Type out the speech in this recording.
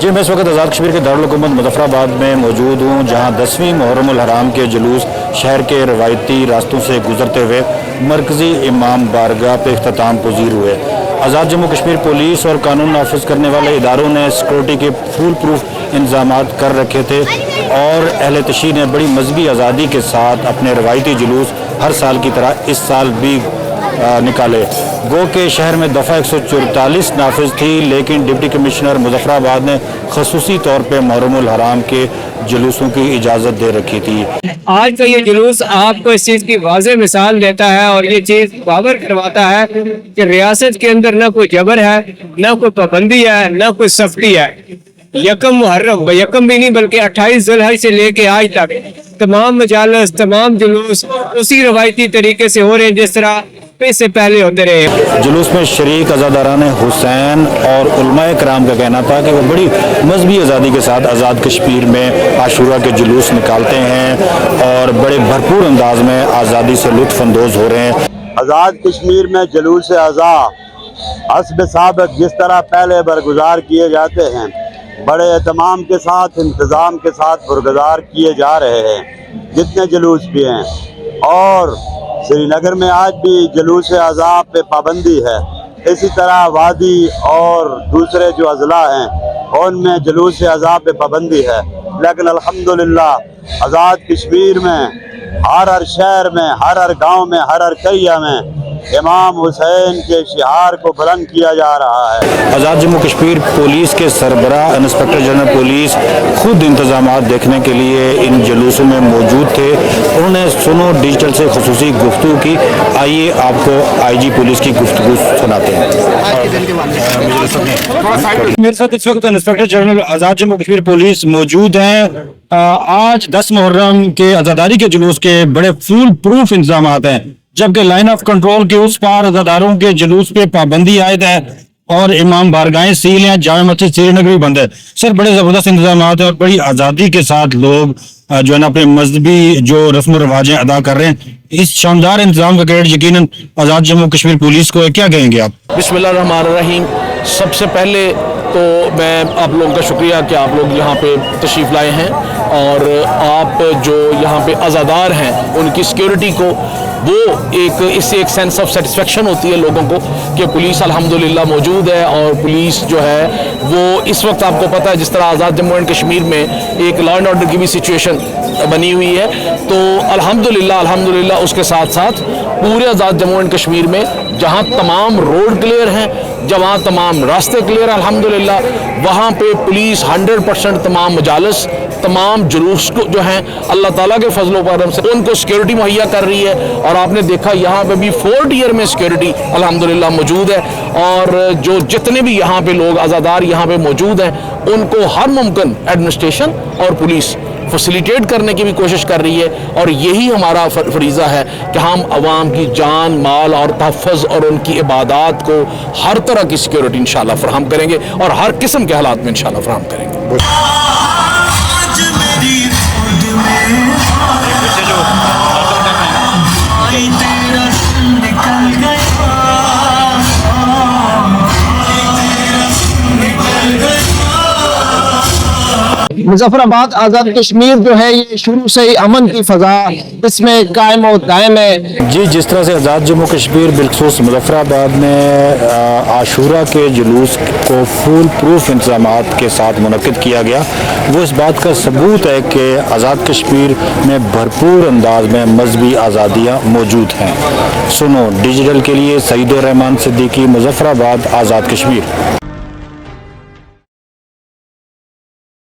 जी, मैं इस वक्त आज़ाद कश्मीर के दारुल हुकूमत मुज़फ़्फ़राबाद में मौजूद हूँ, जहाँ 10वीं मुहर्रमुल हराम के जुलूस शहर के रवायती रास्तों से गुजरते हुए मरकज़ी इमाम बारगाह पे इख्तिताम पज़ीर हुए। आज़ाद जम्मू कश्मीर पुलिस और कानून नाफिज करने वाले इदारों ने सिक्योरिटी के फुल प्रूफ इंतजाम कर रखे थे और अहले तशरीह ने बड़ी मजहबी आज़ादी के साथ अपने रवायती जुलूस हर साल की तरह इस साल भी निकाले। गो के शहर में दफ़ा 144 नाफिज थी, लेकिन डिप्टी कमिश्नर मुज़फ़्फ़राबाद ने खसूसी तौर पर मुहर्रमुल हराम के जुलूसों की इजाज़त दे रखी थी। आज का ये जुलूस आपको इस चीज़ की वाज़ेह मिसाल देता है और ये चीज़ बावर करवाता है कि रियासत के अंदर न कोई जबर है, न कोई पाबंदी है, न कोई सख्ती है। यकम मुहर्रम, यकम भी नहीं बल्कि 28 जुल्हज से लेके आज तक तमाम मजालस, तमाम जुलूस उसी रवायती तरीके से हो रहे हैं जिस तरह से पहले होते रहे। जुलूस में शरीक अज़ादारान हुसैन और उलमाए कराम का कहना था कि वो बड़ी मजहबी आज़ादी के साथ आज़ाद कश्मीर में आशूरा के जुलूस निकालते हैं और बड़े भरपूर अंदाज में आज़ादी से लुत्फ़ अंदोज़ हो रहे हैं। आज़ाद कश्मीर में जुलूस आज़ा हस्ब साबिक़ जिस तरह पहले बरगुजार किए जाते हैं, बड़े एहतमाम के साथ, इंतज़ाम के साथ बरगुजार किए जा रहे हैं जितने जुलूस भी हैं। और श्रीनगर में आज भी जुलूस आज़ा पे पाबंदी है। इसी तरह वादी और दूसरे जो अजला हैं उनमें जुलूस आज़ा पे पाबंदी है, लेकिन अल्हम्दुलिल्लाह आज़ाद कश्मीर में हर शहर में, हर गांव में, हर करिया में इमाम हुसैन के शिहार को बुलंद किया जा रहा है। आज़ाद जम्मू कश्मीर पुलिस के सरबराह इंस्पेक्टर जनरल पुलिस खुद इंतजाम देखने के लिए इन जुलूसों में मौजूद थे। उन्होंने सुनो डिजिटल से खुसूसी गुफ्तगू की। आइए आपको IG पुलिस की गुफ्तगू सुनाते हैं। मेरे साथ इस वक्त इंस्पेक्टर जनरल आज़ाद जम्मू कश्मीर पुलिस मौजूद हैं। आज 10 मुहर्रम के आज़ादारी के जुलूस के बड़े फुल प्रूफ इंतजाम हैं, जबकि लाइन ऑफ कंट्रोल के उस पार आज़ादारों के जुलूस पे पाबंदी आयद है और इमाम बारगाहें सील हैं, जामा मस्जिद श्रीनगर भी बंद है। सर, बड़े ज़बरदस्त इंतजाम हैं और बड़ी आज़ादी के साथ लोग जो है ना अपने मजहबी जो रस्म रवाजें अदा कर रहे हैं। इस शानदार इंतजाम का क्रेडिट यकीनन आज़ाद जम्मू कश्मीर पुलिस को है। क्या कहेंगे आप? बिस्मिल्लाहिर्रहमानिर्रहीम। सबसे पहले तो मैं आप लोगों का शुक्रिया कि आप लोग यहाँ पे तशरीफ़ लाए हैं और आप जो यहाँ पे आज़ादार हैं उनकी सिक्योरिटी को वो इससे एक सेंस ऑफ सेटिस्फेक्शन होती है लोगों को कि पुलिस अल्हम्दुलिल्लाह मौजूद है। और पुलिस जो है वो इस वक्त आपको पता है जिस तरह आज़ाद जम्मू एंड कश्मीर में एक लॉ एंड ऑर्डर की भी सिचुएशन बनी हुई है, तो अल्हम्दुलिल्लाह उसके साथ साथ पूरे आज़ाद जम्मू एंड कश्मीर में जहाँ तमाम रोड क्लियर हैं, जहाँ तमाम रास्ते क्लियर हैं अल्हम्दुलिल्लाह, वहाँ पे पुलिस 100% तमाम मजालस, तमाम जुलूस को जो हैं अल्लाह ताला के फजलो करम से उनको सिक्योरिटी मुहैया कर रही है। और आपने देखा यहाँ पे भी 4 टियर में सिक्योरिटी अल्हम्दुलिल्लाह मौजूद है और जो जितने भी यहाँ पे लोग आज़ादार यहाँ पे मौजूद हैं उनको हर मुमकिन एडमिनिस्ट्रेशन और पुलिस फैसिलिटेट करने की भी कोशिश कर रही है। और यही हमारा फरीज़ा है कि हम अवाम की जान, माल और तहफ़्फ़ुज़ और उनकी इबादत को हर तरह की सिक्योरिटी इंशाल्लाह फराहम करेंगे और हर किस्म के हालात में इंशाल्लाह फराहम करेंगे। मुजफ्फराबाद आज़ाद कश्मीर जो है ये शुरू से ही अमन की फजा इसमें कायम और दायम है। जी, जिस तरह से आज़ाद जम्मू कश्मीर बिलखसूस मुज़फ़्फ़राबाद में आशूरा के जुलूस को फुल प्रूफ इंतजाम के साथ मुनक़िद किया गया, वो इस बात का सबूत है कि आज़ाद कश्मीर में भरपूर अंदाज में मजहबी आज़ादियाँ मौजूद हैं। सुनो डिजिटल के लिए सईद रहमान सिद्दीकी, मुज़फ़्फ़राबाद, आज़ाद कश्मीर।